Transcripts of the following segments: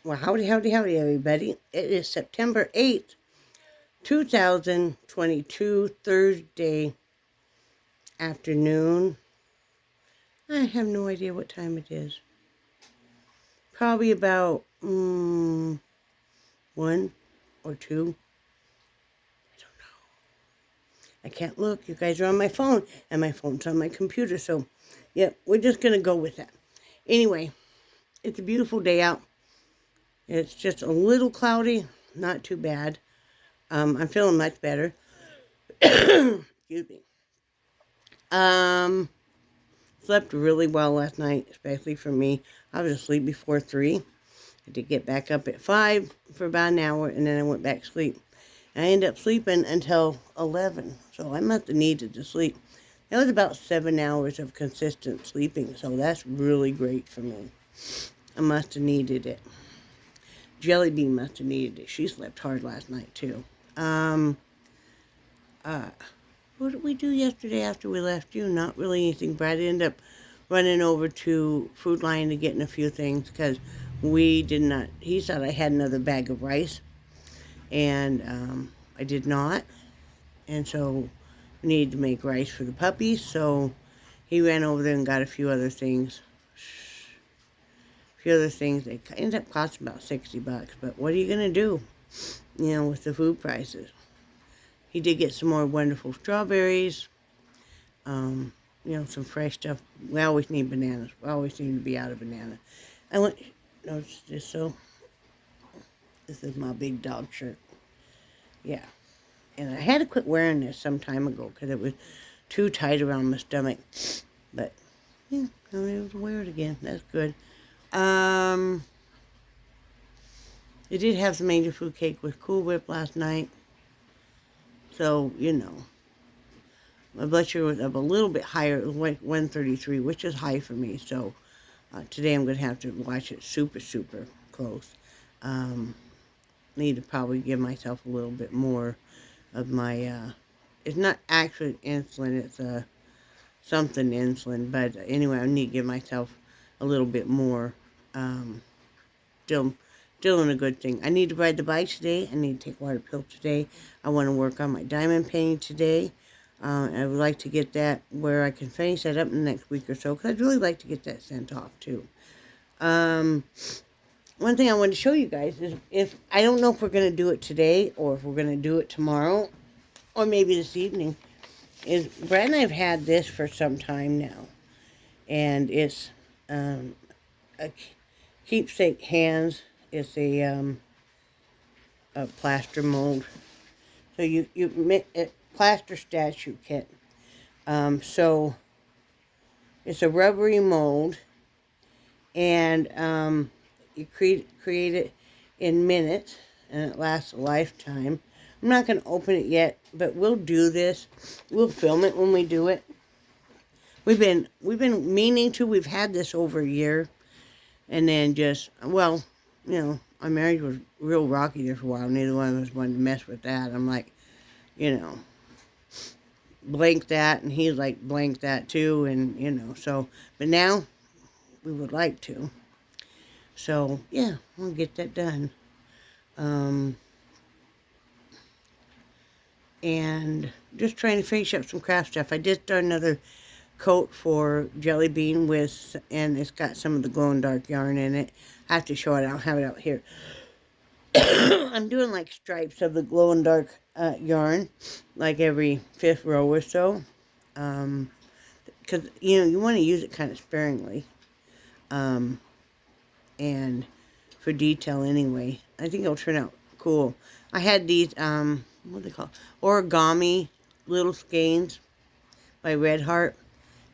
Well, howdy, howdy, howdy, everybody. It is September 8th, 2022, Thursday afternoon. I have no idea what time it is. Probably about 1 or 2. I don't know. I can't look. You guys are on my phone, and my phone's on my computer. So, yep, we're just going to go with that. Anyway, it's a beautiful day out. It's just a little cloudy. Not too bad. I'm feeling much better. Excuse me. Slept really well last night, especially for me. I was asleep before 3. I had to get back up at 5 for about an hour, and then I went back to sleep. I ended up sleeping until 11, so I must have needed to sleep. That was about 7 hours of consistent sleeping, so that's really great for me. I must have needed it. Jelly Bean must have needed it. She slept hard last night, too. What did we do yesterday after we left you? Not really anything. Brad ended up running over to Food Lion to get in a few things because we did not. He thought I had another bag of rice, and I did not. And so we needed to make rice for the puppies. So he ran over there and got a few other things. They ended up costing about $60. But what are you gonna do? With the food prices. He did get some more wonderful strawberries, some fresh stuff. We always need bananas. We always seem to be out of banana. I went, notice this, so this is my big dog shirt. Yeah. And I had to quit wearing this some time ago because it was too tight around my stomach. But, yeah, I'm able to wear it again. That's good. I did have some angel food cake with Cool Whip last night. So, my blood sugar was up a little bit higher. It was like 133, which is high for me. So today I'm going to have to watch it super, super close. Need to probably give myself a little bit more of my, it's not actually insulin, it's something insulin. But anyway, I need to give myself a little bit more. Still in a good thing. I need to ride the bike today. I need to take water pills today. I want to work on my diamond painting today. I would like to get that where I can finish that up in the next week or so, because I'd really like to get that sent off too. One thing I wanted to show you guys is I don't know if we're going to do it today or if we're going to do it tomorrow or maybe this evening, is Brad and I have had this for some time now, and it's a keepsake hands. It's a plaster mold. So you make a plaster statue kit. So it's a rubbery mold, and you create it in minutes, and it lasts a lifetime. I'm not going to open it yet, but we'll do this. We'll film it when we do it. We've been meaning to. We've had this over a year, and then our marriage was real rocky there for a while. Neither one of us wanted to mess with that. I'm like, blank that, and he's like, blank that too, and so, but now we would like to. So, yeah, we'll get that done. And just trying to finish up some craft stuff. I did start another coat for Jelly Bean and it's got some of the glow in dark yarn in it. I have to show it. I don't have it out here. I'm doing like stripes of the glow in dark yarn, like every 5th row or so, because you want to use it kind of sparingly, and for detail anyway. I think it'll turn out cool. I had these what are they called, origami little skeins by Red Heart,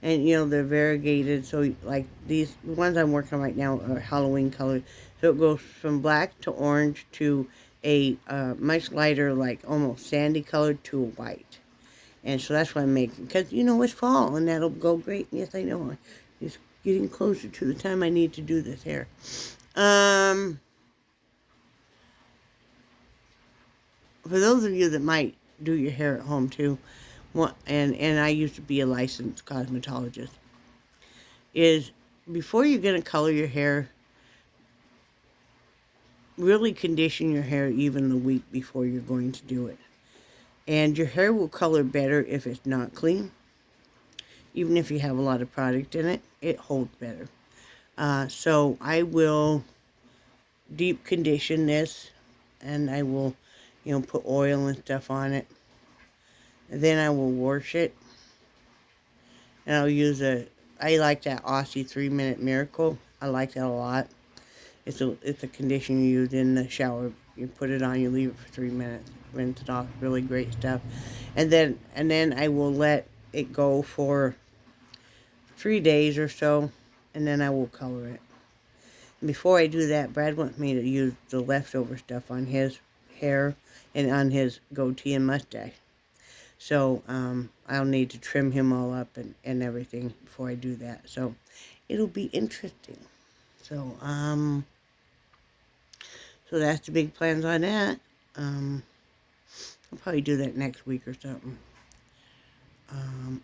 and they're variegated. So like the ones I'm working on right now are Halloween colors. So it goes from black to orange to a much lighter, like almost sandy colored, to a white. And so that's what I'm making. Because, it's fall, and that'll go great. Yes, I know. It's getting closer to the time I need to do this hair. For those of you that might do your hair at home, too, and I used to be a licensed cosmetologist, is before you're going to color your hair, really condition your hair even the week before you're going to do it. And your hair will color better if it's not clean. Even if you have a lot of product in it, it holds better. So I will deep condition this, and I will, put oil and stuff on it. And then I will wash it, and I'll use I like that Aussie 3-minute Miracle. I like that a lot. It's a conditioner you use in the shower. You put it on, you leave it for 3 minutes, rinse it off. Really great stuff. And then I will let it go for 3 days or so, and then I will color it. And before I do that, Brad wants me to use the leftover stuff on his hair and on his goatee and mustache. So I'll need to trim him all up and everything before I do that. So it'll be interesting. So so that's the big plans on that. I'll probably do that next week or something.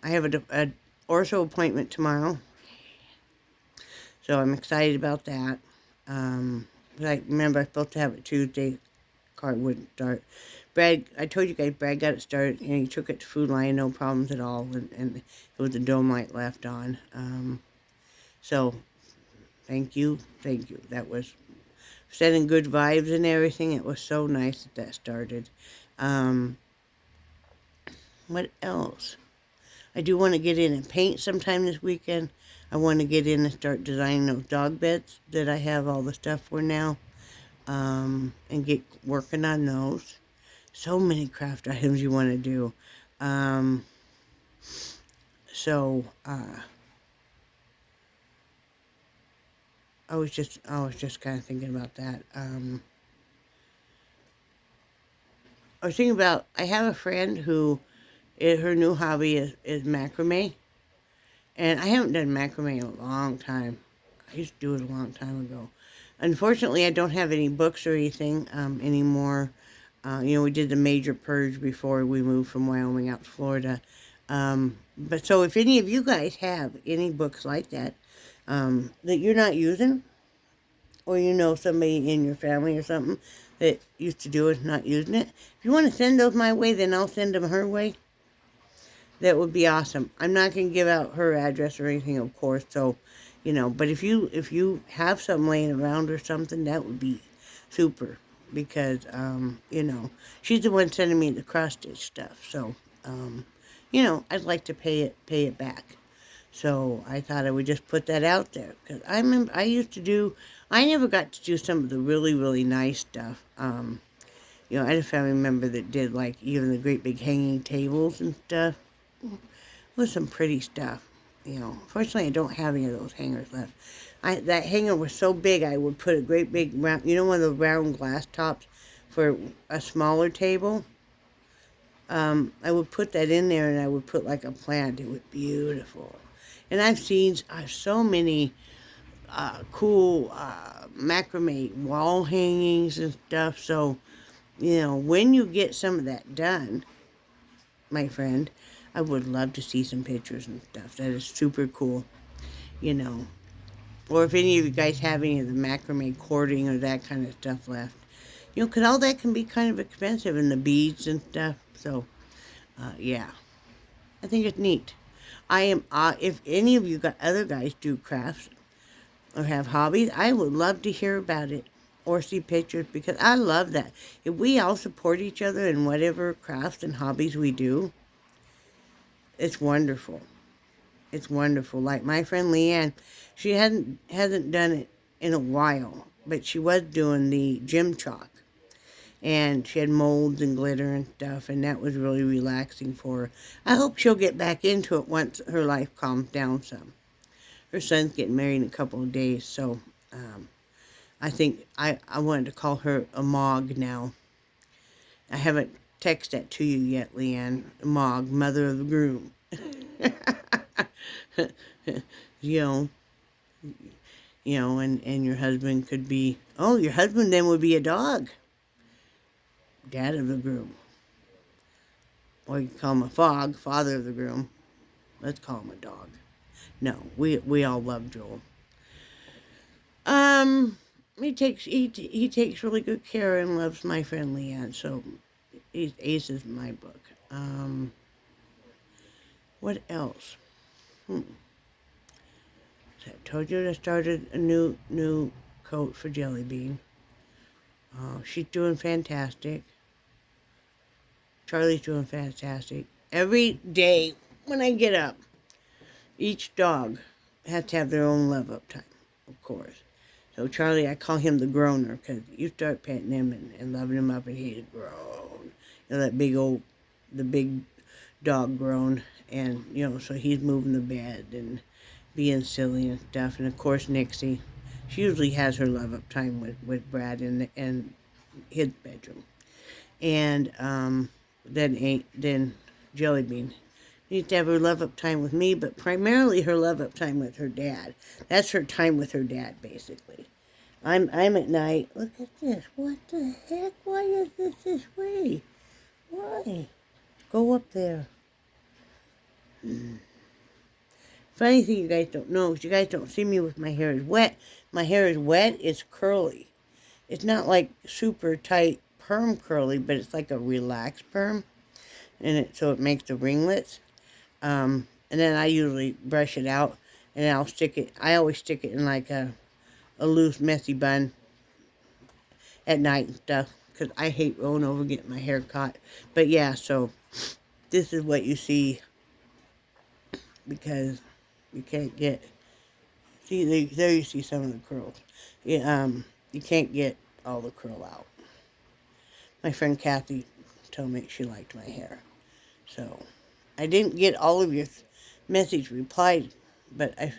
I have a ortho appointment tomorrow, so I'm excited about that. Like, remember, I was supposed to have it Tuesday. Car wouldn't start. Brad, I told you guys, Brad got it started, and he took it to Food Lion, no problems at all, and it was a dome light left on. So, thank you. That was sending good vibes and everything. It was so nice that started. What else? I do want to get in and paint sometime this weekend. I want to get in and start designing those dog beds that I have all the stuff for now. And get working on those. So many craft items you want to do. So I was just kind of thinking about that. I was thinking about, I have a friend who her new hobby is macrame. And I haven't done macrame in a long time. I used to do it a long time ago. Unfortunately, I don't have any books or anything anymore. We did the major purge before we moved from Wyoming out to Florida. But so if any of you guys have any books like that that you're not using, or you know somebody in your family or something that used to do it, not using it, if you want to send those my way, then I'll send them her way. That would be awesome. I'm not going to give out her address or anything, of course, so, but if you have something laying around or something, that would be super, because, she's the one sending me the cross-stitch stuff, so, I'd like to pay it back. So I thought I would just put that out there, because I remember I never got to do some of the really, really nice stuff. I had a family member that did, like, even the great big hanging tables and stuff. With some pretty stuff, Fortunately, I don't have any of those hangers left. That hanger was so big, I would put a great big round, one of the round glass tops for a smaller table. I would put that in there, and I would put like a plant. It was beautiful. And I've seen so many cool macrame wall hangings and stuff. So, when you get some of that done, my friend, I would love to see some pictures and stuff. That is super cool, Or if any of you guys have any of the macrame cording or that kind of stuff left. Because all that can be kind of expensive, and the beads and stuff. So, yeah. I think it's neat. If any of you other guys do crafts or have hobbies, I would love to hear about it or see pictures, because I love that. If we all support each other in whatever crafts and hobbies we do, it's wonderful. It's wonderful. Like my friend Leanne, she hasn't done it in a while, but she was doing the gym chalk. And she had molds and glitter and stuff, and that was really relaxing for her. I hope she'll get back into it once her life calms down some. Her son's getting married in a couple of days, so I think I wanted to call her a Mog now. I haven't texted that to you yet, Leanne. Mog, mother of the groom. And your husband could be, your husband then would be a dog. Dad of the groom. Or you can call him a Fog, father of the groom. Let's call him a dog. No, we all love Joel. he takes really good care and loves my friend Leanne. So he's aces in my book. What else? I told you I started a new coat for Jelly Bean. She's doing fantastic. Charlie's doing fantastic. Every day when I get up, each dog has to have their own love up time, of course. So Charlie, I call him the groaner because you start petting him and loving him up and he's grown. You know, the big dog groan. And, so he's moving the bed and being silly and stuff. And of course, Nixie, she usually has her love up time with Brad in his bedroom. And then Jelly Bean needs to have her love up time with me, but primarily her love up time with her dad. That's her time with her dad, basically. I'm at night. Look at this. What the heck? Why is this way? Why? Go up there. Funny thing you guys don't know is you guys don't see me with my hair is wet. My hair is wet. It's curly. It's not like super tight perm curly, but it's like a relaxed perm, and so it makes the ringlets. And then I usually brush it out, and I'll stick it. I always stick it in like a loose, messy bun at night and stuff, because I hate rolling over getting my hair caught. But yeah, so this is what you see, because you can't get, see, there you see some of the curls. You can't get all the curl out. My friend Kathy told me she liked my hair. So, I didn't get all of your message replied, but I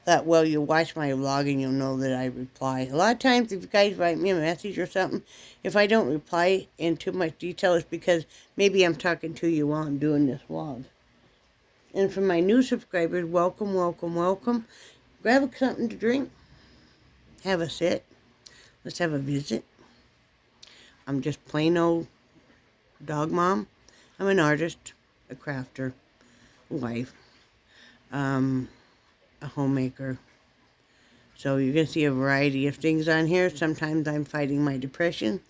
thought, well, you'll watch my vlog and you'll know that I reply. A lot of times, if you guys write me a message or something, if I don't reply in too much detail, it's because maybe I'm talking to you while I'm doing this vlog. And for my new subscribers, welcome, welcome, welcome. Grab something to drink. Have a sit. Let's have a visit. I'm just plain old dog mom. I'm an artist, a crafter, a wife, a homemaker. So you're going to see a variety of things on here. Sometimes I'm fighting my depression.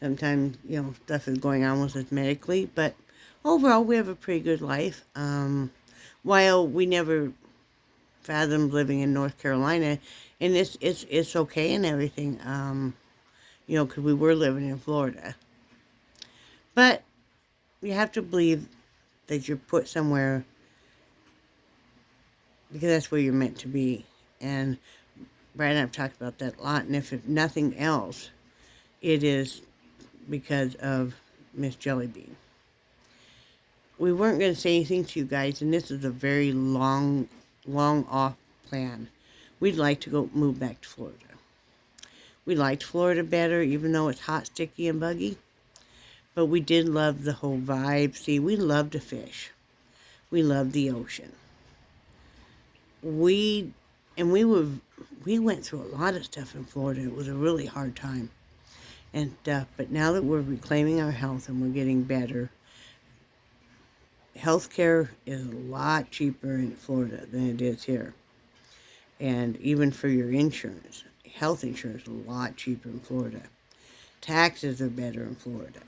Sometimes, stuff is going on with us medically. But overall, we have a pretty good life. While we never fathomed living in North Carolina, and it's okay and everything, because we were living in Florida. But you have to believe that you're put somewhere because that's where you're meant to be. And Brad and I've talked about that a lot. And if nothing else, it is because of Miss Jellybean. We weren't going to say anything to you guys, and this is a very long off plan. We'd like to move back to Florida. We liked Florida better, even though it's hot, sticky, and buggy. But we did love the whole vibe. See, we love to fish. We love the ocean. We went through a lot of stuff in Florida. It was a really hard time and stuff. But now that we're reclaiming our health and we're getting better, healthcare is a lot cheaper in Florida than it is here. And even for your insurance, health insurance is a lot cheaper in Florida. Taxes are better in Florida.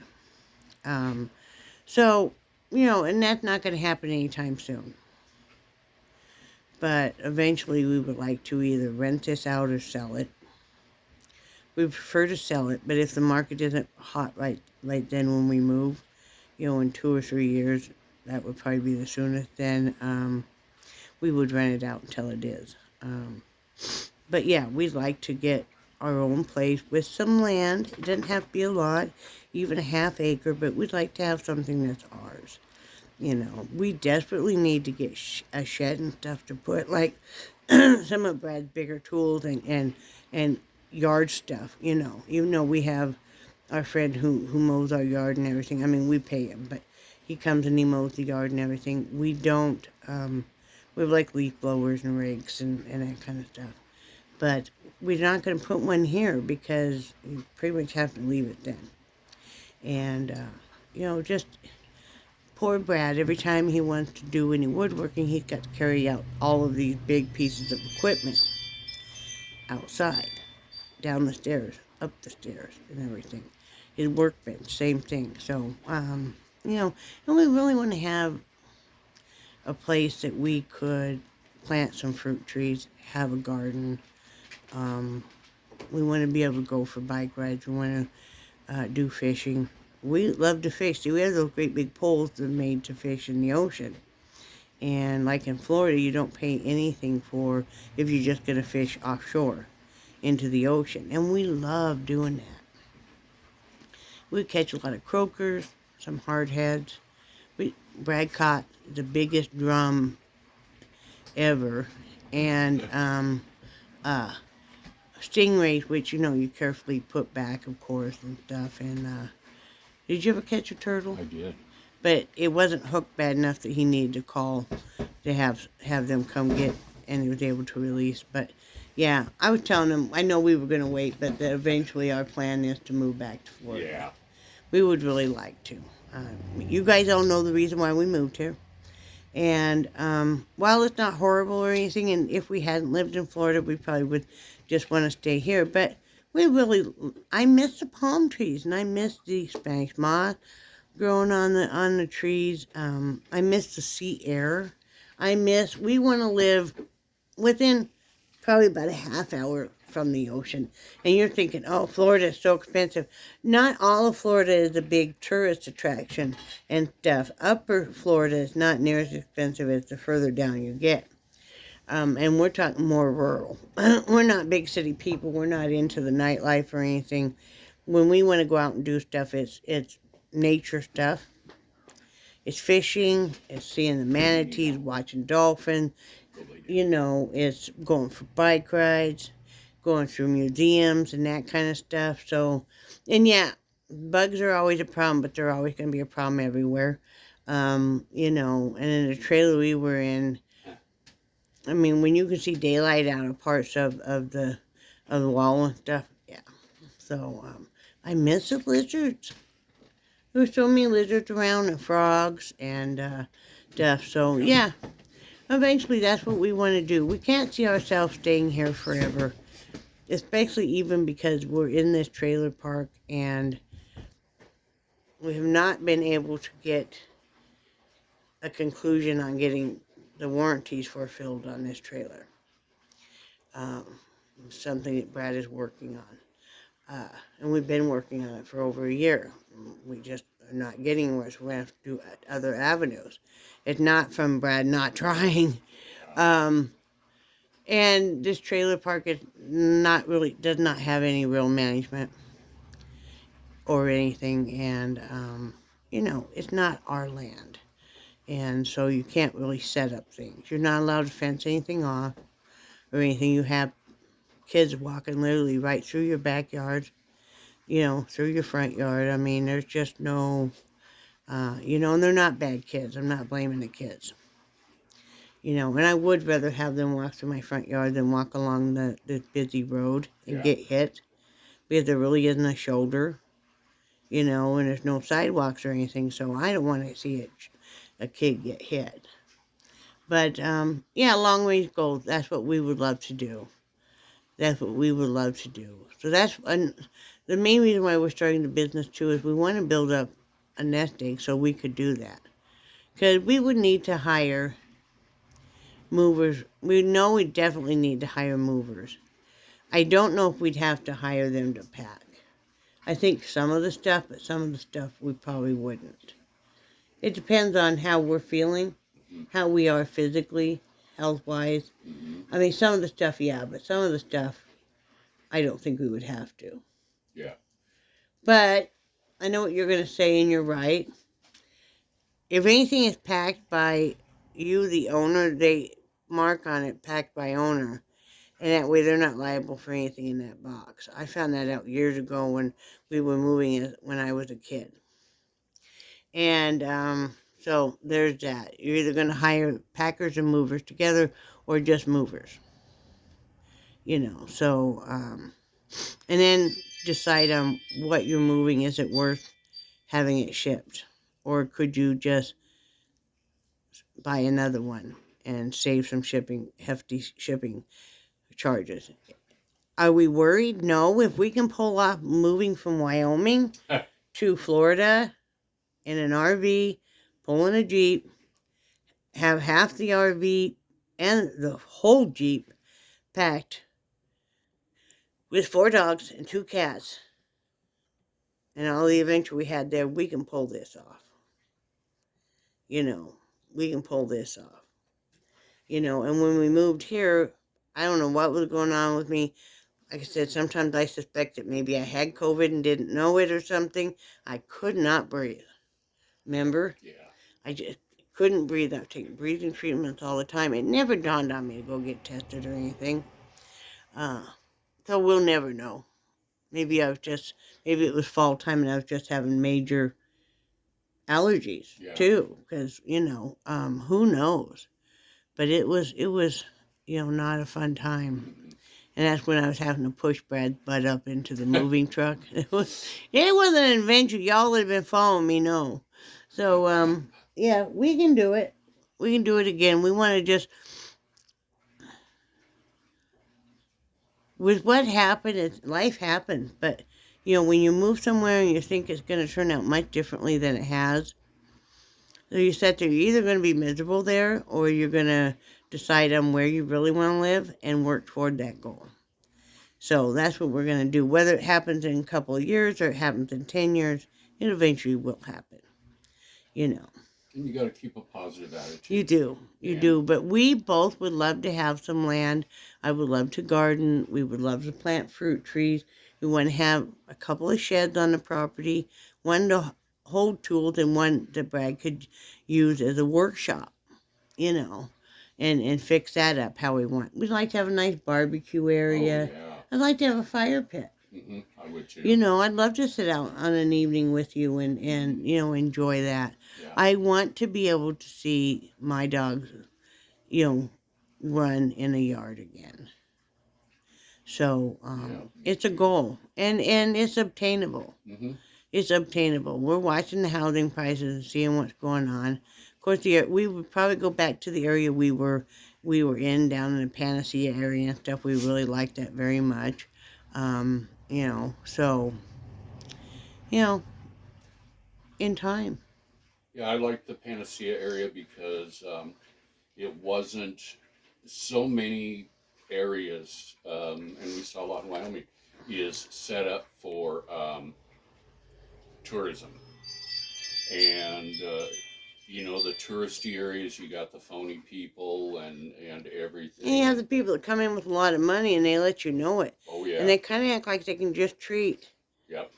So, and that's not going to happen anytime soon. But eventually we would like to either rent this out or sell it. We prefer to sell it, but if the market isn't hot right then when we move, in 2 or 3 years, that would probably be the soonest, then we would rent it out until it is. But yeah, we'd like to get our own place with some land. It doesn't have to be a lot, even a half acre, but we'd like to have something that's ours. We desperately need to get a shed and stuff to put, like, some of Brad's bigger tools and yard stuff, Even though we have our friend who mows our yard and everything. I mean, we pay him, but he comes and he mows the yard and everything. We don't, we have, like, leaf blowers and rakes and that kind of stuff. But we're not going to put one here because you pretty much have to leave it then. And, just poor Brad, every time he wants to do any woodworking, he's got to carry out all of these big pieces of equipment outside. down the stairs, up the stairs, and everything. His workbench, same thing. So, you know, and we really want to have a place that we could plant some fruit trees, have a garden. Um, we want to be able to go for bike rides. We want to do fishing. We love to fish. See, we have those great big poles that are made to fish in the ocean. And like in Florida, you don't pay anything for if you're just going to fish offshore into the ocean. And we love doing that. We catch a lot of croakers, some hardheads. Brad caught the biggest drum ever. And uh, stingrays, which, you carefully put back, of course, and stuff. And did you ever catch a turtle? I did. But it wasn't hooked bad enough that he needed to call to have them come get, and he was able to release. But yeah, I was telling him, I know we were going to wait, but that eventually our plan is to move back to Florida. Yeah. We would really like to. You guys all know the reason why we moved here. And while it's not horrible or anything, and if we hadn't lived in Florida, we probably would just want to stay here. But I miss the palm trees, and I miss the Spanish moss growing on the trees. I miss the sea air. We want to live within probably about a half hour from the ocean. And you're thinking, oh, Florida is so expensive. Not all of Florida is a big tourist attraction and stuff. Upper Florida is not near as expensive as the further down you get. And we're talking more rural. We're not big city people. We're not into the nightlife or anything. When we want to go out and do stuff, it's nature stuff. It's fishing, it's seeing the manatees, watching dolphins, it's going for bike rides, going through museums and that kind of stuff. So, and yeah, bugs are always a problem, but they're always going to be a problem everywhere. And in the trailer we were in, I mean, when you can see daylight out of parts of the wall and stuff, yeah. So, I miss the lizards. There were so many lizards around and frogs and stuff. So, yeah, eventually that's what we want to do. We can't see ourselves staying here forever, especially even because we're in this trailer park and we have not been able to get a conclusion on getting the warranties fulfilled on this trailer. Something that Brad is working on. And we've been working on it for over a year. We just are not getting where we have to do other avenues. It's not from Brad not trying. And this trailer park does not have any real management or anything. And, it's not our land. And so you can't really set up things. You're not allowed to fence anything off or anything. You have kids walking literally right through your backyard, through your front yard. I mean, there's just no, and they're not bad kids. I'm not blaming the kids. And I would rather have them walk through my front yard than walk along the busy road and get hit. Because there really isn't a shoulder, and there's no sidewalks or anything, so I don't want to see a kid get hit. But, yeah, long range goals, that's what we would love to do. That's what we would love to do. So the main reason why we're starting the business, too, is we want to build up a nest egg so we could do that. Because we would need to hire movers. We know we definitely need to hire movers. I don't know if we'd have to hire them to pack. I think some of the stuff, but some of the stuff we probably wouldn't. It depends on how we're feeling, how we are physically, health-wise. I mean, some of the stuff, yeah, but some of the stuff, I don't think we would have to. Yeah. But I know what you're going to say, and you're right. If anything is packed by you, the owner, they mark on it, packed by owner. And that way they're not liable for anything in that box. I found that out years ago when we were moving when I was a kid. And so there's that. You're either going to hire packers and movers together or just movers. So, and then decide on what you're moving. Is it worth having it shipped? Or could you just buy another one and save some hefty shipping charges? Are we worried? No. If we can pull off moving from Wyoming to Florida in an RV, pulling a Jeep, have half the RV and the whole Jeep packed with 4 dogs and 2 cats and all the adventure we had there, we can pull this off. You know, we can pull this off. You know, and when we moved here, I don't know what was going on with me. Like I said, sometimes I suspect that maybe I had COVID and didn't know it or something. I could not breathe. Remember? Yeah. I just couldn't breathe. I was taking breathing treatments all the time. It never dawned on me to go get tested or anything. So we'll never know. Maybe it was fall time and I was just having major allergies too. Because, who knows? But it was, not a fun time. And that's when I was having to push Brad's butt up into the moving truck. It was an adventure. Y'all that have been following me know. So, yeah, we can do it. We can do it again. We want to just, with what happened, life happens. But, when you move somewhere and you think it's going to turn out much differently than it has, so you sit there, you're either going to be miserable there or you're going to decide on where you really want to live and work toward that goal. So that's what we're going to do. Whether it happens in a couple of years or it happens in 10 years, it eventually will happen. And you got to keep a positive attitude. You do. You do. But we both would love to have some land. I would love to garden. We would love to plant fruit trees. We want to have a couple of sheds on the property, one to hold tools and one that Brad could use as a workshop, and fix that up how we want. We'd like to have a nice barbecue area. Oh, yeah. I'd like to have a fire pit. Mm-hmm. I would too. I'd love to sit out on an evening with you and enjoy that. Yeah. I want to be able to see my dogs, run in a yard again. So, it's a goal, and it's obtainable. Mm-hmm. It's obtainable. We're watching the housing prices and seeing what's going on. Of course, we would probably go back to the area we were in down in the Panacea area and stuff. We really liked that very much. So, in time. Yeah, I like the Panacea area because it wasn't so many areas, and we saw a lot in Wyoming, is set up for tourism. And, the touristy areas, you got the phony people and everything. And you have the people that come in with a lot of money and they let you know it. Oh, yeah. And they kind of act like they can just treat Yep.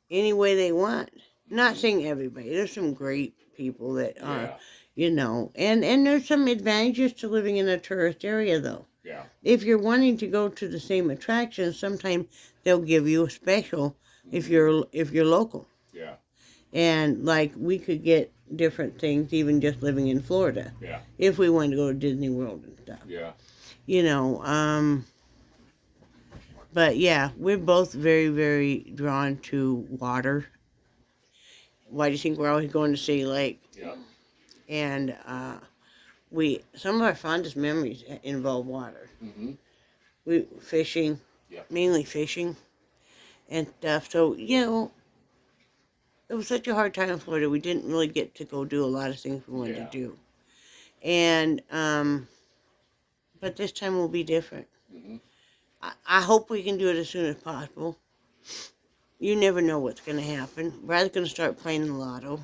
any way they want. Not saying everybody. There's some great people that are, and there's some advantages to living in a tourist area, though. Yeah. If you're wanting to go to the same attractions, sometimes they'll give you a special if you're local. Yeah. And like we could get different things even just living in Florida. Yeah. If we wanted to go to Disney World and stuff. Yeah. But yeah, we're both very, very drawn to water. Why do you think we're always going to City Lake? Yeah. And some of our fondest memories involve water. Mm-hmm. Fishing, mainly fishing and stuff. So, it was such a hard time in Florida. We didn't really get to go do a lot of things we wanted to do. And, but this time will be different. Mm-hmm. I hope we can do it as soon as possible. You never know what's going to happen. Brad's going to start playing the lotto.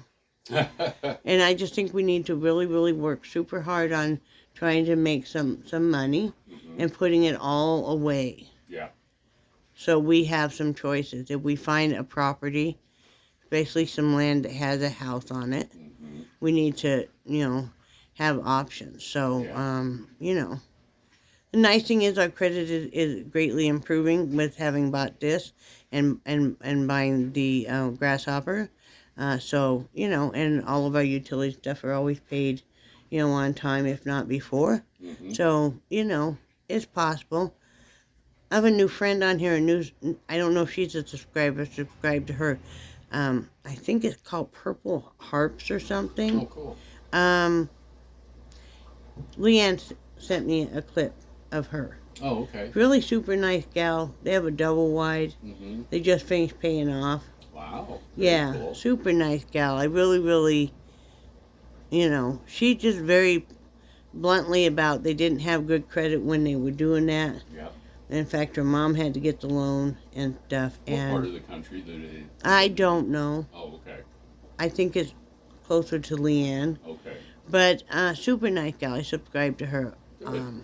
And I just think we need to really, really work super hard on trying to make some money and putting it all away. Yeah. So we have some choices. If we find a property, basically some land that has a house on it, we need to, have options. So, the nice thing is our credit is greatly improving with having bought this and buying the Grasshopper. So, and all of our utility stuff are always paid, on time, if not before. So, it's possible. I have a new friend on here, I don't know if she's a subscriber, subscribe to her. I think it's called Purple Harps or something. Oh, cool. Leanne sent me a clip of her. Oh, okay. Really super nice gal. They have a double wide. Mm-hmm. They just finished paying off. Wow. Very Yeah, cool. super nice gal. I really, really, she just very bluntly about they didn't have good credit when they were doing that. Yeah. In fact, her mom had to get the loan and stuff. What part And of the country do they I live in? don't know. Oh, okay. I think it's closer to Leanne. Okay. But super nice gal. I subscribed to her. Good.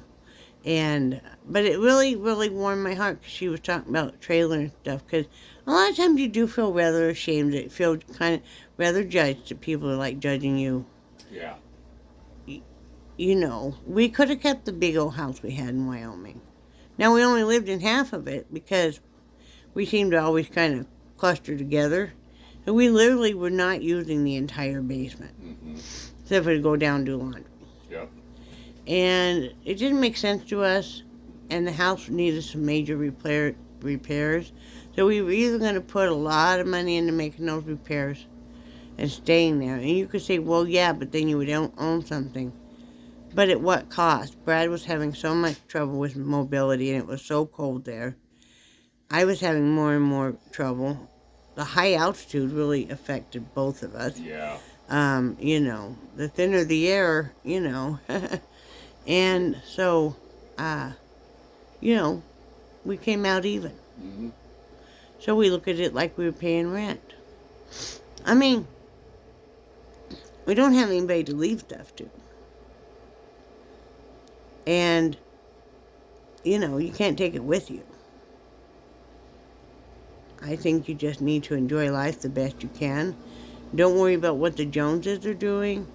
But it really, really warmed my heart because she was talking about trailer and stuff. Because a lot of times you do feel rather ashamed. You feel kind of rather judged that people are like judging you. Yeah. We could have kept the big old house we had in Wyoming. Now we only lived in half of it because we seemed to always kind of cluster together. And we literally were not using the entire basement. Mm-hmm. Except for to go down and do laundry. Yep. And it didn't make sense to us, and the house needed some major repairs. So we were either going to put a lot of money into making those repairs and staying there. And you could say, well, yeah, but then you would own something. But at what cost? Brad was having so much trouble with mobility, and it was so cold there. I was having more and more trouble. The high altitude really affected both of us. Yeah. The thinner the air, And so, we came out even. Mm-hmm. So we look at it like we were paying rent. I mean, we don't have anybody to leave stuff to. And, you can't take it with you. I think you just need to enjoy life the best you can. Don't worry about what the Joneses are doing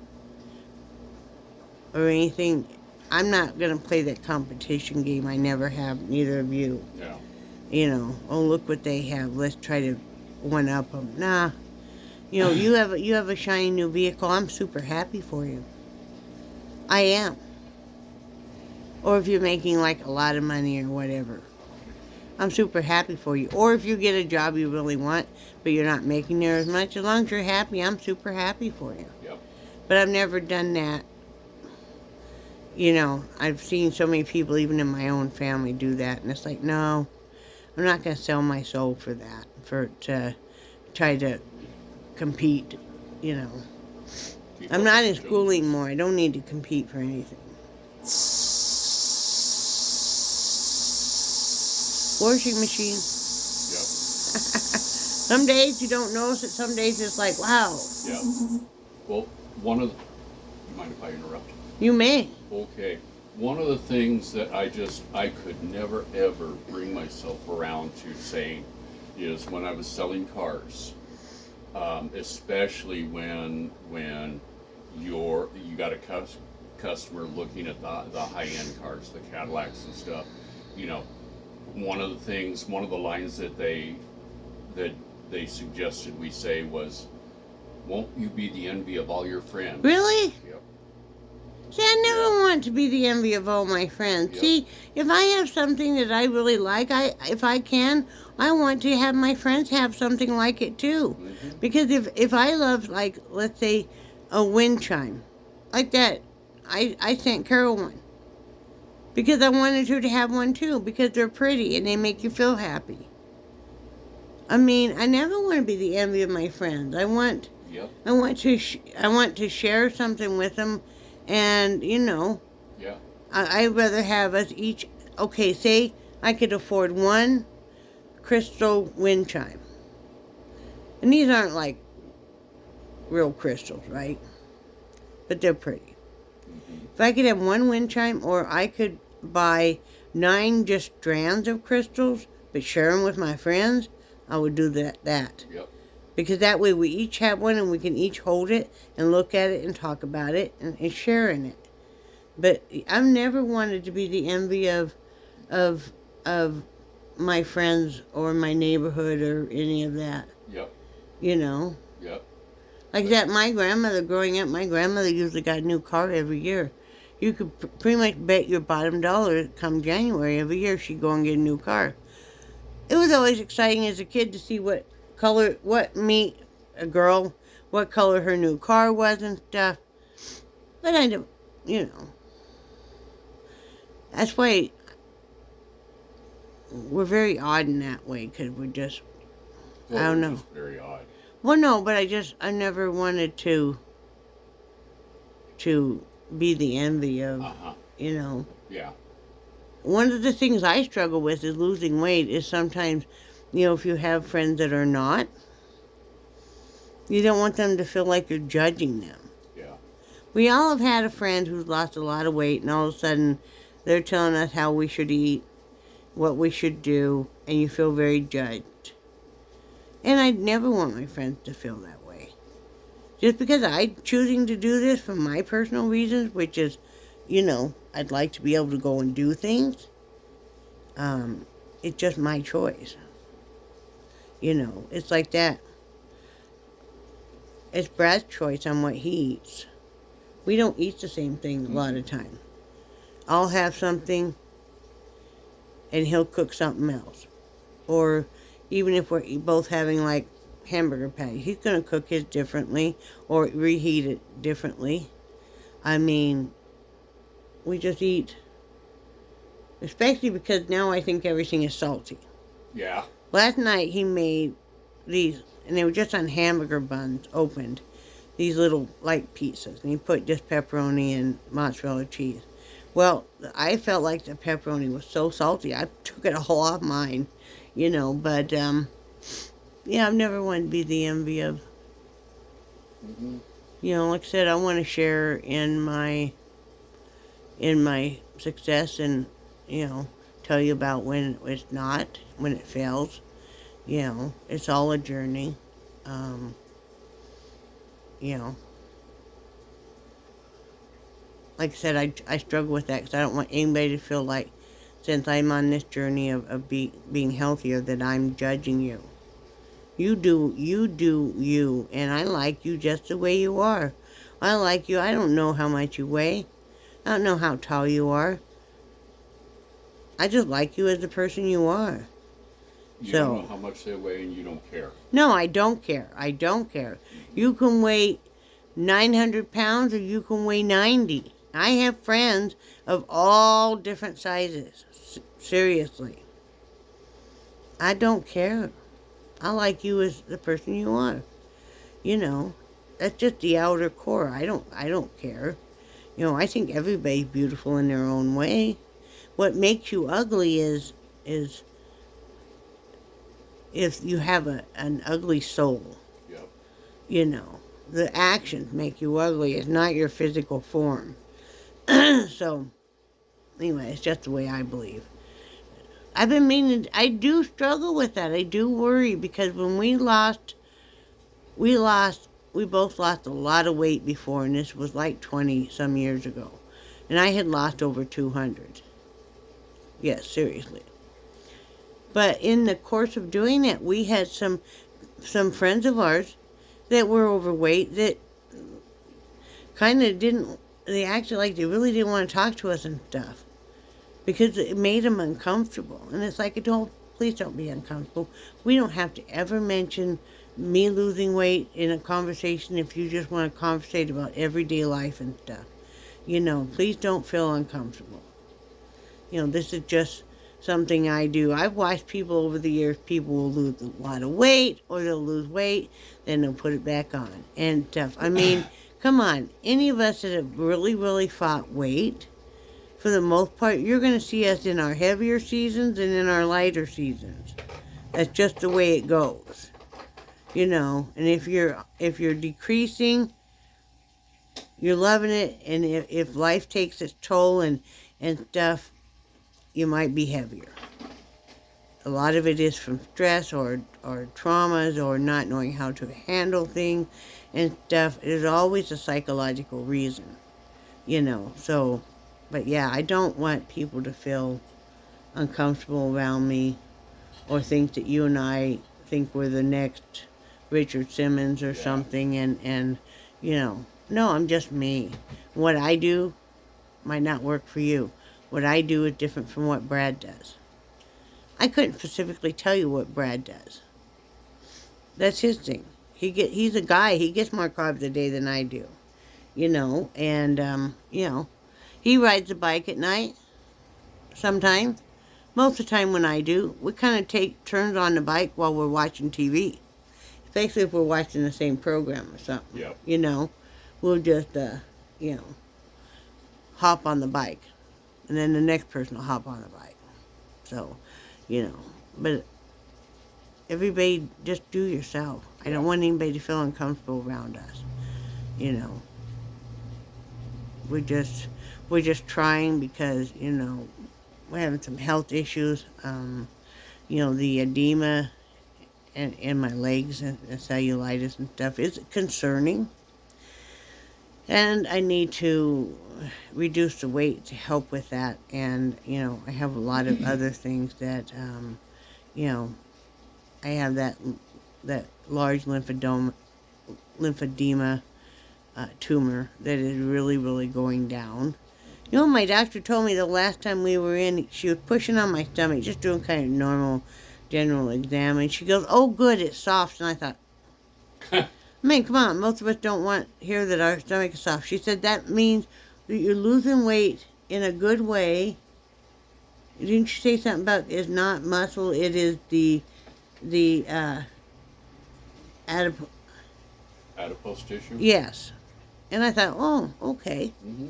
or anything. I'm not going to play that competition game. I never have, neither of you. Yeah. Oh, look what they have. Let's try to one-up them. Nah. You have a shiny new vehicle. I'm super happy for you. I am. Or if you're making like a lot of money or whatever. I'm super happy for you. Or if you get a job you really want, but you're not making there as much, as long as you're happy, I'm super happy for you. Yep. But I've never done that. I've seen so many people, even in my own family, do that. And it's like, no, I'm not going to sell my soul for that, to try to compete, Keep I'm up not with in the school Joneses. anymore. I don't need to compete for anything. Washing machine. Yep. Some days you don't notice it. Some days it's like, wow. Yeah. Well, you mind if I interrupt? You may. Okay. One of the things that I could never ever bring myself around to saying is when I was selling cars, especially when you got a customer looking at the high end cars, the Cadillacs and stuff. One of the lines that they suggested we say was, "Won't you be the envy of all your friends?" Really? Yep. See, I never want to be the envy of all my friends. Yep. See, if I have something that I really like, if I can, I want to have my friends have something like it too. Mm-hmm. Because if I love, like, let's say, a wind chime, like that, I sent Carol one. Because I wanted her to have one too, because they're pretty and they make you feel happy. I mean, I never want to be the envy of my friends. I want Yep. I want to share something with them, and Yeah. I'd rather have us each. Okay, say I could afford one crystal wind chime, and these aren't like real crystals, right? But they're pretty. Mm-hmm. If I could have one wind chime, or I could buy 9 just strands of crystals, but share them with my friends, I would do that. Yep. Because that way we each have one and we can each hold it and look at it and talk about it and share in it. But I've never wanted to be the envy of my friends or my neighborhood or any of that. Yep. Yep. Like that, my grandmother, growing up, my grandmother usually got a new car every year. You could pretty much bet your bottom dollar come January every year she'd go and get a new car. It was always exciting as a kid to see what color her new car was and stuff. But I don't, that's why we're very odd in that way because we're just, I Well, don't we're know. just very odd. Well, no, but I never wanted to be the envy of, Uh huh. you know. Yeah. One of the things I struggle with is losing weight is sometimes, if you have friends that are not, you don't want them to feel like you're judging them. Yeah. We all have had a friend who's lost a lot of weight, and all of a sudden they're telling us how we should eat, what we should do, and you feel very judged. And I'd never want my friends to feel that way. Just because I'm choosing to do this for my personal reasons, which is, I'd like to be able to go and do things, it's just my choice. It's like that. It's Brad's choice on what he eats. We don't eat the same thing a lot of time. I'll have something and he'll cook something else. Or even if we're both having like hamburger patty, he's going to cook his differently or reheat it differently. I mean, we just eat, especially because now I think everything is salty. Yeah. Last night he made these, and they were just on hamburger buns opened, these little light pizzas, and he put just pepperoni and mozzarella cheese. Well, I felt like the pepperoni was so salty, I took it all off mine, but, yeah, I've never wanted to be the envy of, Mm-hmm. like I said, I want to share in my success and, tell you about when it's not, when it fails. It's all a journey. Um, you know, like I said, I struggle with that because I don't want anybody to feel like, since I'm on this journey of being healthier, that I'm judging you. You do you, and I like you just the way you are. I like you. I don't know how much you weigh. I don't know how tall you are. I just like you as the person you are. You don't know So, how much they weigh, and you don't care. no, I don't care. I don't care. Mm-hmm. You can weigh 900 pounds or you can weigh 90. I have friends of all different sizes. Seriously. I don't care. I like you as the person you are. You know, that's just the outer core. I don't care. I think everybody's beautiful in their own way. What makes you ugly is if you have an ugly soul. Yep. The actions make you ugly. It's not your physical form. So, anyway, it's just the way I believe. I've been meaning, I do struggle with that. I do worry because when we lost, we both lost a lot of weight before, and this was like 20 some years ago. And I had lost over 200. Yes, seriously. But in the course of doing that, we had some friends of ours that were overweight that kind of didn't, they acted like they really didn't want to talk to us and stuff because it made them uncomfortable. And it's like, please don't be uncomfortable. We don't have to ever mention me losing weight in a conversation if you just want to conversate about everyday life and stuff. Please don't feel uncomfortable. This is just something I do. I've watched people over the years, people will lose a lot of weight or they'll lose weight, then they'll put it back on and stuff. I mean, come on. Any of us that have really, really fought weight, for the most part, you're going to see us in our heavier seasons and in our lighter seasons. That's just the way it goes. And if you're decreasing, you're loving it, and if life takes its toll and stuff, you might be heavier. A lot of it is from stress or traumas or not knowing how to handle things and stuff. There's always a psychological reason, So, but yeah, I don't want people to feel uncomfortable around me or think that you and I think we're the next Richard Simmons or Yeah. something. And no, I'm just me. What I do might not work for you. What I do is different from what Brad does. I couldn't specifically tell you what Brad does. That's his thing. He's a guy. He gets more carbs a day than I do. And he rides a bike at night sometimes. most of the time when I do, we kind of take turns on the bike while we're watching TV. Especially if we're watching the same program or something. Yep. You know, we'll just, hop on the bike. And then the next person will hop on the bike. So, but everybody just do yourself. I don't want anybody to feel uncomfortable around us. You know, we're just trying because, we're having some health issues. The edema in my legs and the cellulitis and stuff is concerning. And I need to reduce the weight to help with that. And, I have a lot of other things that, I have that large lymphedema tumor that is really, really going down. My doctor told me the last time we were in, she was pushing on my stomach, just doing kind of normal general exam, and she goes, "Oh, good, it's soft." And I thought, I mean, come on, most of us don't want to hear that our stomach is soft. She said that means that you're losing weight in a good way. Didn't you say something about it's not muscle, it is the Adipose tissue? Yes. And I thought, oh, okay. Mm-hmm.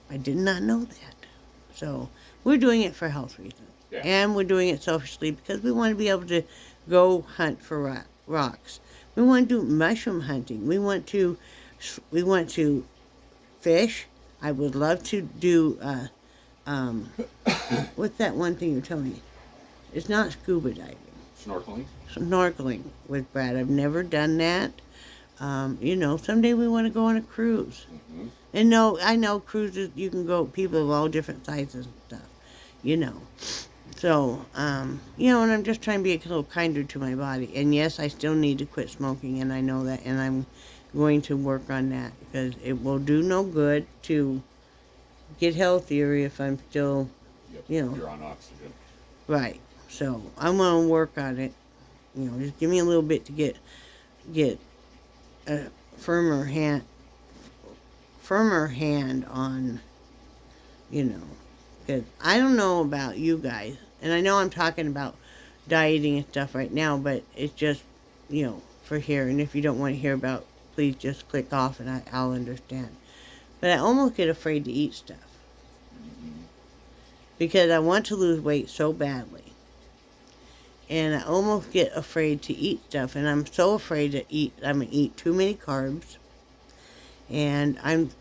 I did not know that. So we're doing it for health reasons. Yeah. And we're doing it selfishly because we want to be able to go hunt for rocks. We want to do mushroom hunting. We want to fish. I would love to do, what's that one thing you're telling me? It's not scuba diving. Snorkeling? Snorkeling with Brad. I've never done that. Someday we want to go on a cruise. Mm-hmm. And I know cruises, you can go, people of all different sizes and stuff, So, and I'm just trying to be a little kinder to my body. And yes, I still need to quit smoking, and I know that, and I'm going to work on that because it will do no good to get healthier if I'm still, You're on oxygen. Right. So, I'm going to work on it. Just give me a little bit to get a firmer hand on, because I don't know about you guys, and I know I'm talking about dieting and stuff right now, but it's just, for here, and if you don't want to hear about, please just click off and I'll understand. But I almost get afraid to eat stuff, because I want to lose weight so badly. And I almost get afraid to eat stuff, and I'm so afraid to I'm going to eat too many carbs. And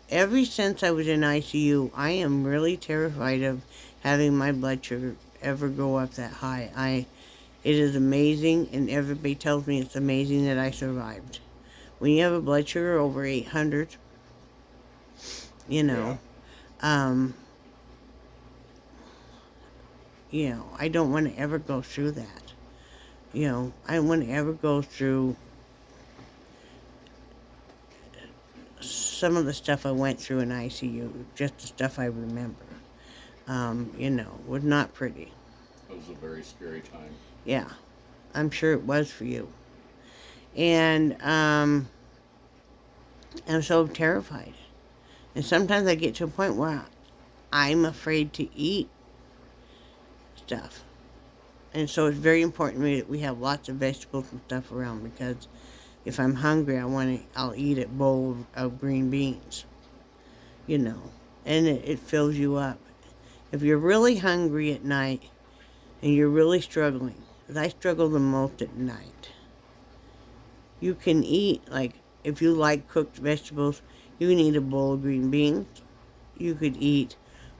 ever since I was in ICU, I am really terrified of having my blood sugar ever go up that high. It is amazing, and everybody tells me it's amazing that I survived. When you have a blood sugar over 800, I don't want to ever go through that. I don't want to ever go through some of the stuff I went through in ICU, just the stuff I remember. Was not pretty. It was a very scary time. Yeah, I'm sure it was for you. And I'm so terrified. And sometimes I get to a point where I'm afraid to eat stuff. And so it's very important to me that we have lots of vegetables and stuff around, because if I'm hungry, I'll eat a bowl of green beans, and it fills you up. If you're really hungry at night and you're really struggling, because I struggle the most at night, you can eat, if you like cooked vegetables, you can eat a bowl of green beans. You could eat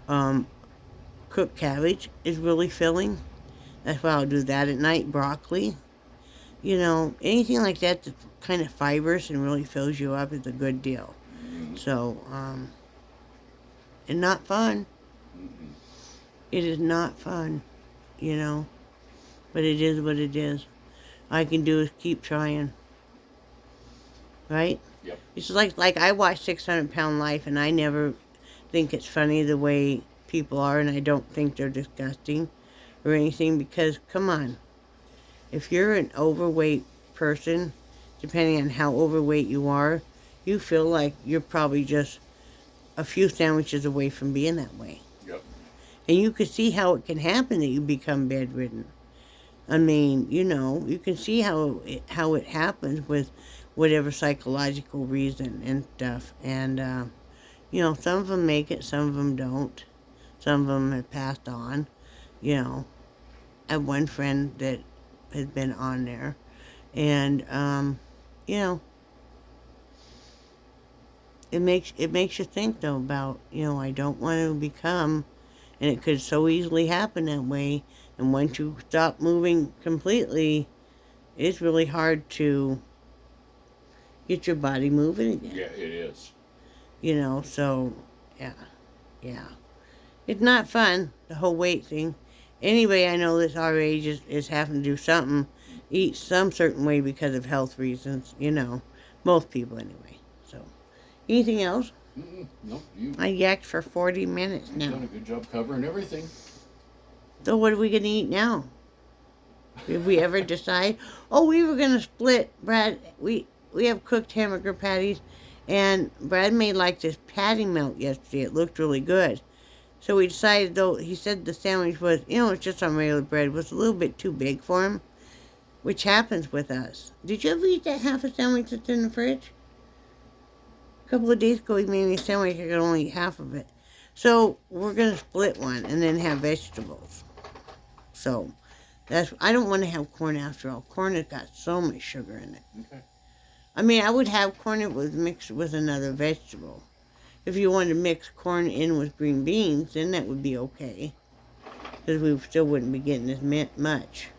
cooked cabbage is really filling. That's why I'll do that at night. Broccoli. Anything like that that's kind of fibrous and really fills you up is a good deal. Mm-hmm. So, and not fun. Mm-hmm. It is not fun, but it is what it is. All I can do is keep trying. Right? Yep. It's like I watch 600 Pound Life, and I never think it's funny the way people are, and I don't think they're disgusting or anything, because, come on, if you're an overweight person, depending on how overweight you are, you feel like you're probably just a few sandwiches away from being that way. Yep. And you can see how it can happen that you become bedridden. I mean, you can see how it happens with whatever psychological reason and stuff. And some of them make it, some of them don't. Some of them have passed on. You know, I have one friend that has been on there, and you know, it makes you think though about I don't want to become, and it could so easily happen that way. And once you stop moving completely, it's really hard to get your body moving again. Yeah, it is. So yeah, yeah. It's not fun, the whole weight thing. Anybody I know that's our age is having to do something, eat some certain way because of health reasons. Most people anyway. So, anything else? No, I yacked for 40 minutes you've now. done a good job covering everything. So, what are we going to eat now? Did we ever decide? Oh, we were going to split, Brad. We have cooked hamburger patties, and Brad made like this patty melt yesterday. It looked really good. So we decided, though, he said the sandwich was, it's just on regular bread, was a little bit too big for him, which happens with us. Did you ever eat that half a sandwich that's in the fridge? A couple of days ago, he made me a sandwich. I could only eat half of it. So we're going to split one and then have vegetables. So I don't want to have corn after all. Corn has got so much sugar in it. Okay. I mean, I would have corn that was mixed with another vegetable. If you wanted to mix corn in with green beans, then that would be okay. Because we still wouldn't be getting as much.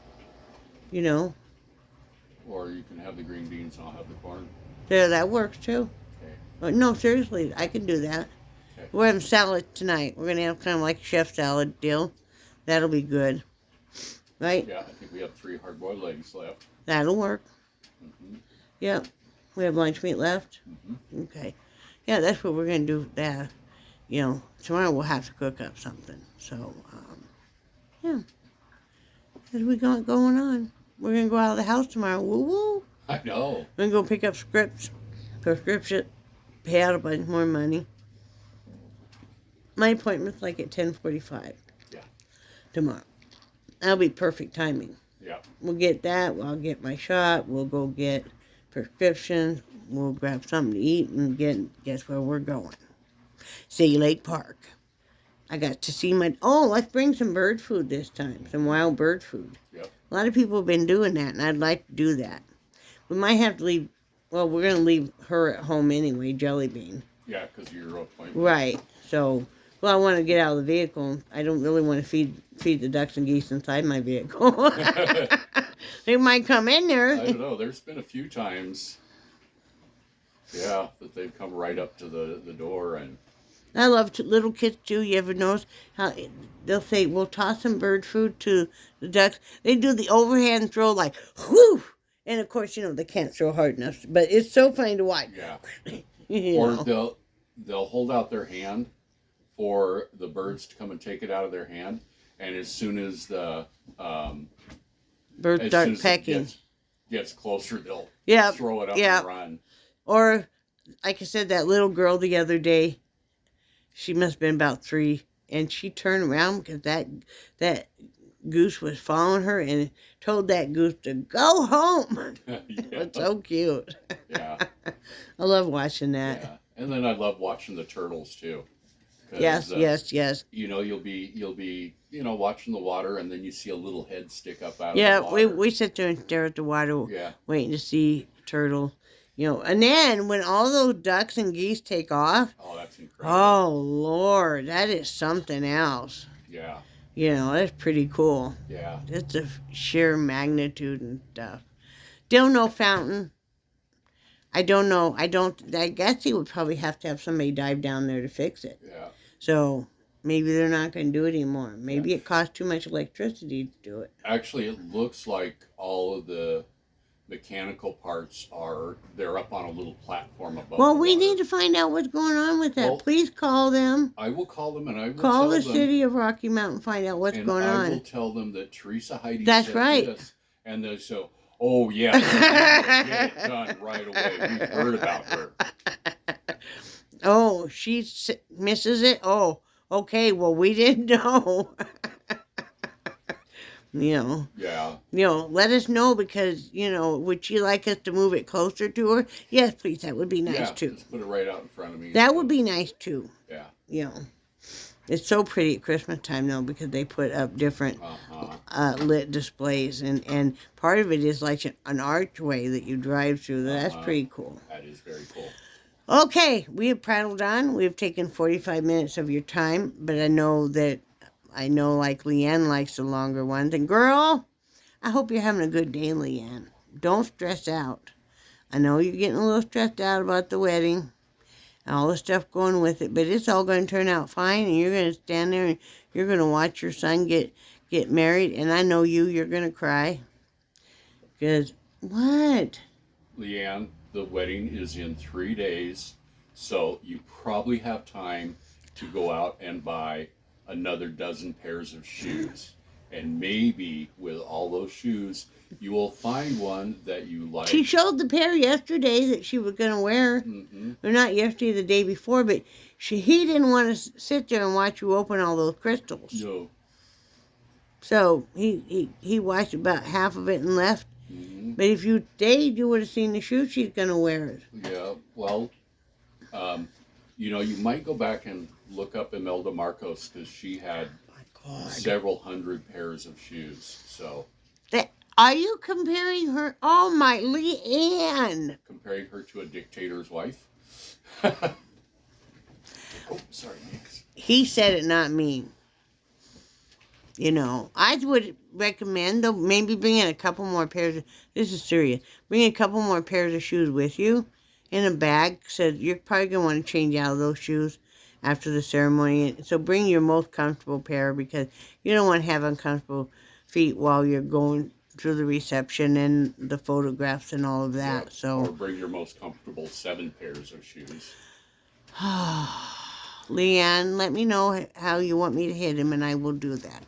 Or you can have the green beans and I'll have the corn. There, that works too. Okay. But no, seriously, I can do that. Okay. We're having salad tonight. We're going to have kind of like a chef salad deal. That'll be good. Right? Yeah, I think we have 3 hard-boiled eggs left. That'll work. Mm-hmm. Yep. We have lunch meat left. Mm-hmm. Okay. Yeah, that's what we're going to do. That. Tomorrow we'll have to cook up something. So, yeah. As we got going on. We're going to go out of the house tomorrow. Woo-woo. I know. We're going to go pick up prescription, pay out a bunch more money. My appointment's like at 10:45. Yeah. Tomorrow. That'll be perfect timing. Yeah. We'll get that. I'll get my shot. We'll go get prescriptions. We'll grab something to eat and guess where we're going. Sea Lake Park. I got to see let's bring some bird food this time. Some wild bird food. Yep. A lot of people have been doing that, and I'd like to do that. We might have to leave. Well, we're going to leave her at home anyway, Jelly Bean. Yeah, because of your appointment. Right. So, I want to get out of the vehicle. I don't really want to feed the ducks and geese inside my vehicle. They might come in there. I don't know. There's been a few times, that they've come right up to the door and. I love little kids too. You ever notice how they'll say, "We'll toss some bird food to the ducks." They do the overhand throw like, whoo! And of course, they can't throw hard enough. But it's so funny to watch. Yeah. Or they'll hold out their hand for the birds to come and take it out of their hand, and as soon as the birds start pecking, gets closer, they'll throw it up and run. Or, like I said, that little girl the other day. She must have been about 3, and she turned around because that goose was following her and told that goose to go home. It's so cute. Yeah. I love watching that. Yeah. And then I love watching the turtles too. Yes. You'll be watching the water, and then you see a little head stick up out of the water. Yeah, we sit there and stare at the water, waiting to see turtle. And then when all those ducks and geese take off, oh, that's incredible. Oh, Lord, that is something else. Yeah. That's pretty cool. Yeah. It's a sheer magnitude and stuff. Still no fountain. I don't know. I guess he would probably have to have somebody dive down there to fix it. Yeah. So maybe they're not going to do it anymore. Maybe it costs too much electricity to do it. Actually, it looks like all of the mechanical parts they're up on a little platform above. Well, we need to find out what's going on with that. Please call them. I will call them, and I will call the city of Rocky Mount and find out what's going on. I will tell them that Teresa Heidi That's said right. This, and they so, oh yes, get it done right away. We've heard about her. Oh, she misses it. Oh, Okay, well, we didn't know. you know, Yeah. let us know because, would you like us to move it closer to her? Yes, please. That would be nice Yeah. too. Just put it right out in front of me. That would be nice too. Yeah. It's so pretty at Christmas time though because they put up different lit displays and part of it is like an archway that you drive through. That's pretty cool. That is very cool. Okay, we have prattled on. We have taken 45 minutes of your time, but I know like Leanne likes the longer ones. And girl, I hope you're having a good day, Leanne. Don't stress out. I know you're getting a little stressed out about the wedding and all the stuff going with it, but it's all going to turn out fine, and you're going to stand there and you're going to watch your son get married, and I know you're going to cry. Because, what? Leanne, the wedding is in 3 days, so you probably have time to go out and buy another dozen pairs of shoes. And maybe with all those shoes, you will find one that you like. She showed the pair yesterday that she was going to wear. Mm-hmm. Or not yesterday, the day before, but he didn't want to sit there and watch you open all those crystals. No. So he watched about half of it and left. Mm-hmm. But if you stayed, you would have seen the shoes she's going to wear. Yeah, well, you might go back and look up Imelda Marcos because she had several hundred pairs of shoes. So, are you comparing her? Oh, my Leanne. Comparing her to a dictator's wife? Oh, sorry, Nix. He said it, not me. I would recommend, though, maybe bring in a couple more pairs. This is serious. Bring a couple more pairs of shoes with you in a bag. So you're probably going to want to change out of those shoes after the ceremony. So bring your most comfortable pair because you don't want to have uncomfortable feet while you're going through the reception and the photographs and all of that. Yep. So or bring your most comfortable 7 pairs of shoes. Leanne, let me know how you want me to hit him, and I will do that.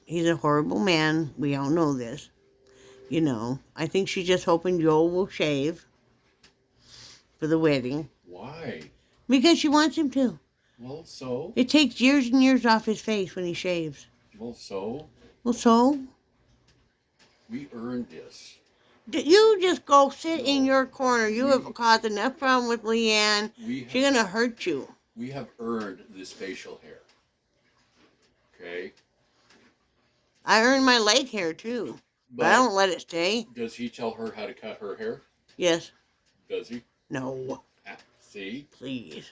He's a horrible man. We all know this. I think she's just hoping Joel will shave for the wedding. Why? Because she wants him to. Well, so? It takes years and years off his face when he shaves. Well, so? Well, so? We earned this. You just go sit in your corner. You have caused enough problem with Leanne. She's going to hurt you. We have earned this facial hair. Okay? I earned my leg hair, too. But I don't let it stay. Does he tell her how to cut her hair? Yes. Does he? No. See? Please.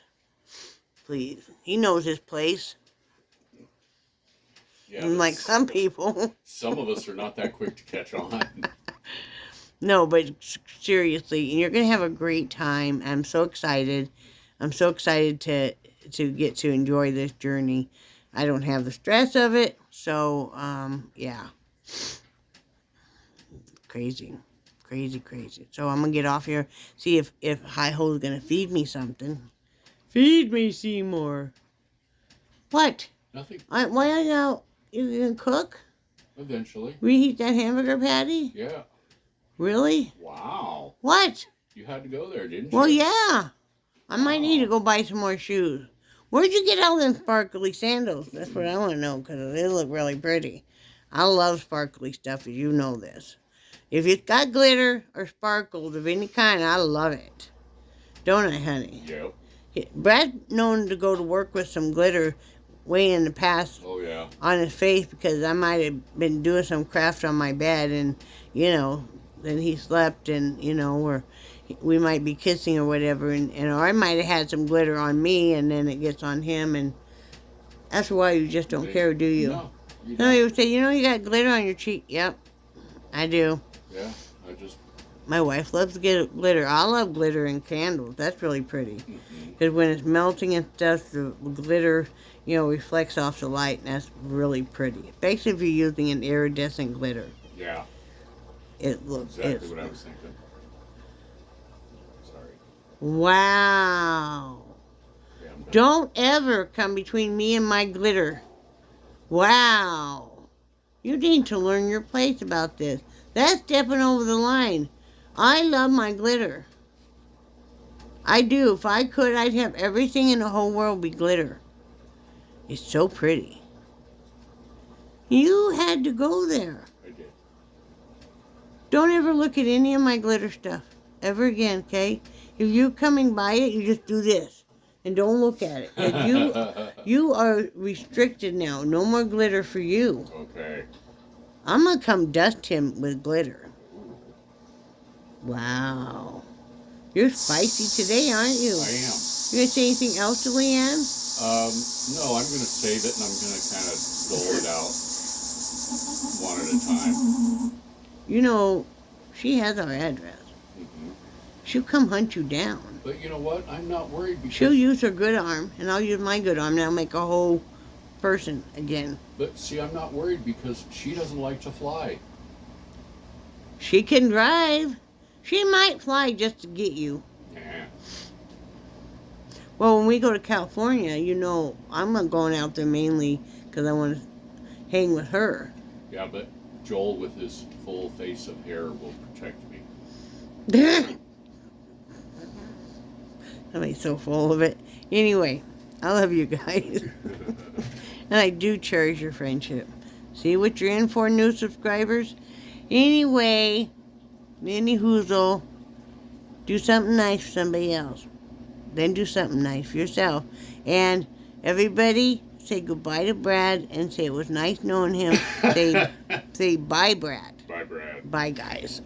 He knows his place. Yeah, like some people. Some of us are not that quick to catch on. No, but seriously, you're going to have a great time. I'm so excited. I'm so excited to get to enjoy this journey. I don't have the stress of it. So, yeah. Crazy. So I'm going to get off here, see if Hi-Ho's going to feed me something. Feed me, Seymour. What? Nothing. Why are you going to cook? Eventually. Reheat that hamburger patty? Yeah. Really? Wow. What? You had to go there, didn't you? Well, yeah. I might need to go buy some more shoes. Where'd you get all them sparkly sandals? That's what I want to know, because they look really pretty. I love sparkly stuff, as you know this. If it's got glitter or sparkles of any kind, I love it. Don't I, honey? Yep. Brad's known to go to work with some glitter way in the past. Oh, yeah. On his face, because I might have been doing some craft on my bed, and, then he slept, and, or we might be kissing or whatever, and or I might have had some glitter on me, and then it gets on him, and after a while you just don't care, do you? No. No, you would say, you got glitter on your cheek. Yep, I do. Yeah, My wife loves glitter. I love glitter and candles. That's really pretty. Because when it's melting and stuff, the glitter, reflects off the light, and that's really pretty. Especially if you're using an iridescent glitter. Yeah. It looks... Exactly what I was thinking. Sorry. Wow. Yeah, I'm done. Don't ever come between me and my glitter. Wow. You need to learn your place about this. That's stepping over the line. I love my glitter. I do. If I could, I'd have everything in the whole world be glitter. It's so pretty. You had to go there. I did. Don't ever look at any of my glitter stuff ever again, okay? If you're coming by it, you just do this and don't look at it. You are restricted now. No more glitter for you. Okay. I'm gonna come dust him with glitter. Wow. You're spicy today, aren't you? I am. You gonna say anything else to Leanne? No, I'm going to save it and I'm going to kind of dole it out one at a time. You know, she has our address. Hmm. She'll come hunt you down. But you know what? I'm not worried because... She'll use her good arm, and I'll use my good arm, and I'll make a whole person again. But see, I'm not worried because she doesn't like to fly. She can drive. She might fly just to get you. Yeah. Well, when we go to California, you know, I'm not going out there mainly because I want to hang with her. Yeah, but Joel with his full face of hair will protect me. I'm so full of it. Anyway, I love you guys. And I do cherish your friendship. See what you're in for, new subscribers? Anyway, any hoozle, do something nice for somebody else. Then do something nice for yourself. And everybody, say goodbye to Brad and say it was nice knowing him. Say bye, Brad. Bye, Brad. Bye, guys.